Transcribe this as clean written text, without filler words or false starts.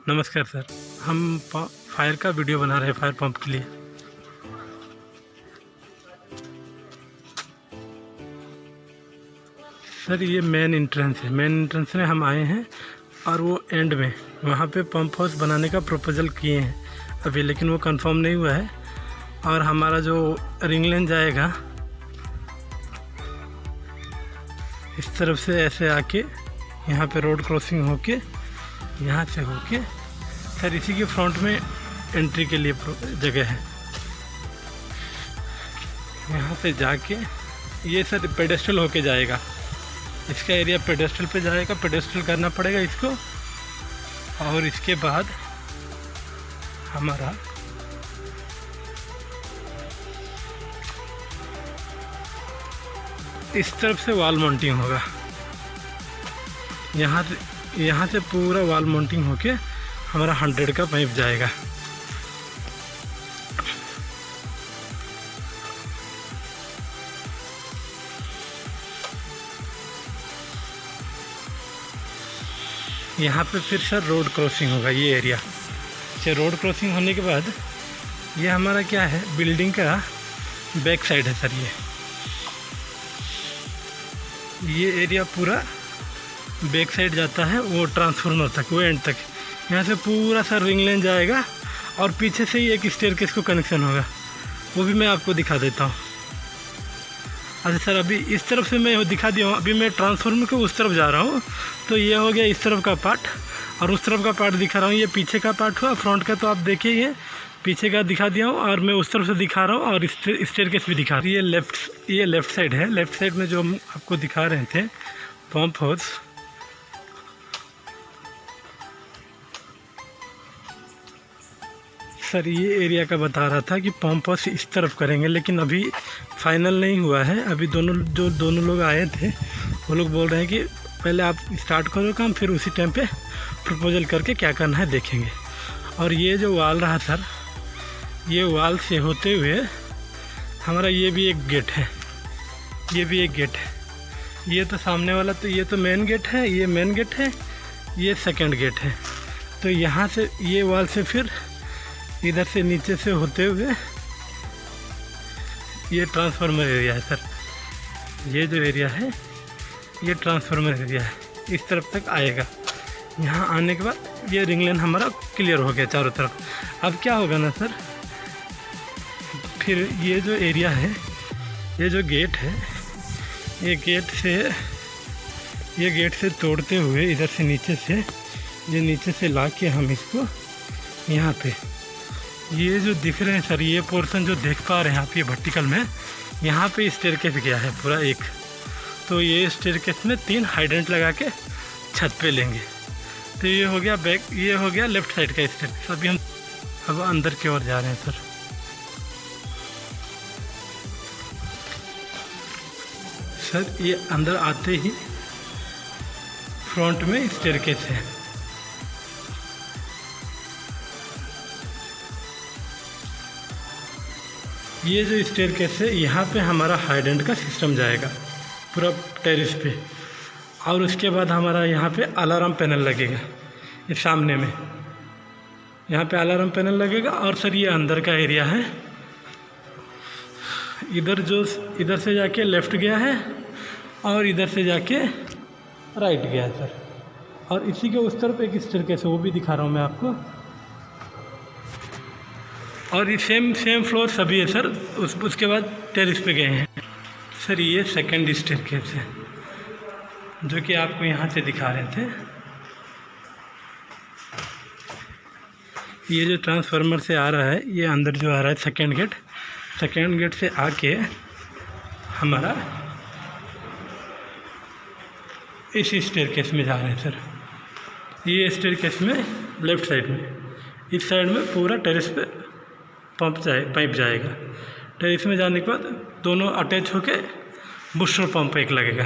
नमस्कार सर, हम फायर का वीडियो बना रहे हैं फायर पंप के लिए। सर ये मेन एंट्रेंस है, मेन एंट्रेंस में हम आए हैं और वो एंड में वहाँ पे पंप हाउस बनाने का प्रपोजल किए हैं अभी, लेकिन वो कंफर्म नहीं हुआ है। और हमारा जो रिंग लाइन जाएगा इस तरफ से ऐसे आके यहाँ पे रोड क्रॉसिंग होके यहाँ से होके सर इसी के फ्रंट में एंट्री के लिए जगह है। यहाँ से जाके ये सर पेडेस्ट्रल होके जाएगा, इसका एरिया पेडेस्ट्रल पे जाएगा, पेडेस्ट्रल करना पड़ेगा इसको। और इसके बाद हमारा इस तरफ से वॉल माउंटिंग होगा, यहाँ से पूरा वॉल माउंटिंग होके हमारा 100 का पाइप जाएगा। यहाँ पे फिर सर रोड क्रॉसिंग होगा ये एरिया। अच्छा, रोड क्रॉसिंग होने के बाद ये हमारा क्या है, बिल्डिंग का बैक साइड है सर। ये एरिया पूरा बैक साइड जाता है वो ट्रांसफार्मर तक, वो एंड तक। यहाँ से पूरा सर रिंग लाइन जाएगा और पीछे से ही एक स्टेयरकेस को कनेक्शन होगा, वो भी मैं आपको दिखा देता हूँ। अच्छा सर, अभी इस तरफ से मैं दिखा दिया हूँ, अभी मैं ट्रांसफार्मर के उस तरफ जा रहा हूँ। तो ये हो गया इस तरफ का पार्ट और उस तरफ का पार्ट दिखा रहा हूँ। ये पीछे का पार्ट हुआ, फ्रंट का तो आप देखिए ये पीछे का दिखा दिया हूँ और मैं उस तरफ से दिखा रहा हूँ और स्टेयरकेस भी दिखा रहा हूँ। ये लेफ़्ट साइड है। लेफ़्ट साइड में जो हम आपको दिखा रहे थे पंप हाउस, सर ये एरिया का बता रहा था कि पंप हाउस इस तरफ करेंगे, लेकिन अभी फाइनल नहीं हुआ है। अभी दोनों लोग आए थे, वो लोग बोल रहे हैं कि पहले आप स्टार्ट करो काम, फिर उसी टाइम पे प्रपोजल करके क्या करना है देखेंगे। और ये जो वाल रहा सर, ये वाल से होते हुए हमारा ये भी एक गेट है, ये भी एक गेट है। ये तो सामने वाला, तो ये तो मेन गेट है, ये मेन गेट है, ये सेकंड गेट है। तो यहाँ से ये वाल से फिर इधर से नीचे से होते हुए ये ट्रांसफार्मर एरिया है सर। ये जो एरिया है ये ट्रांसफार्मर एरिया है, इस तरफ तक आएगा। यहाँ आने के बाद ये रिंग लाइन हमारा क्लियर हो गया चारों तरफ। अब क्या होगा ना सर, फिर ये जो एरिया है, ये जो गेट है, ये गेट से तोड़ते हुए इधर से नीचे से, ये नीचे से ला के हम इसको यहाँ पे, ये जो दिख रहे हैं सर, ये पोर्शन जो देख पा रहे हैं आप, ये वर्टिकल में यहाँ पे स्टेयरकेस गया है पूरा एक। तो ये स्टेयरकेस में 3 हाइड्रेंट लगा के छत पे लेंगे। तो ये हो गया बैक, ये हो गया लेफ़्ट साइड का स्टेयरकेस। अभी हम अब अंदर की ओर जा रहे हैं सर। ये अंदर आते ही फ्रंट में स्टेयरकेस है। ये जो स्टेयरकेस है, यहाँ पे हमारा हाइड्रेंट का सिस्टम जाएगा पूरा टेरेस पे। और उसके बाद हमारा यहाँ पे अलार्म पैनल लगेगा, ये सामने में यहाँ पे अलार्म पैनल लगेगा। और सर ये अंदर का एरिया है, इधर से जाके लेफ़्ट गया है और इधर से जाके राइट गया है सर। और इसी के उस तरफ एक स्टेयरकेस है, वो भी दिखा रहा हूँ मैं आपको। और ये सेम फ्लोर सभी है सर। उसके बाद टेरेस पे गए हैं सर। ये सेकंड स्टेयरकेस है जो कि आपको यहाँ से दिखा रहे थे। ये जो ट्रांसफार्मर से आ रहा है, ये अंदर जो आ रहा है सेकंड गेट से आके हमारा इस स्टेयरकेस में जा रहे हैं सर। ये स्टेयरकेस में लेफ़्ट साइड में, इस साइड में पूरा टेरेस पे पाइप जाएगा। टेरेस में जाने के बाद दोनों अटैच होके बूस्टर पंप एक लगेगा।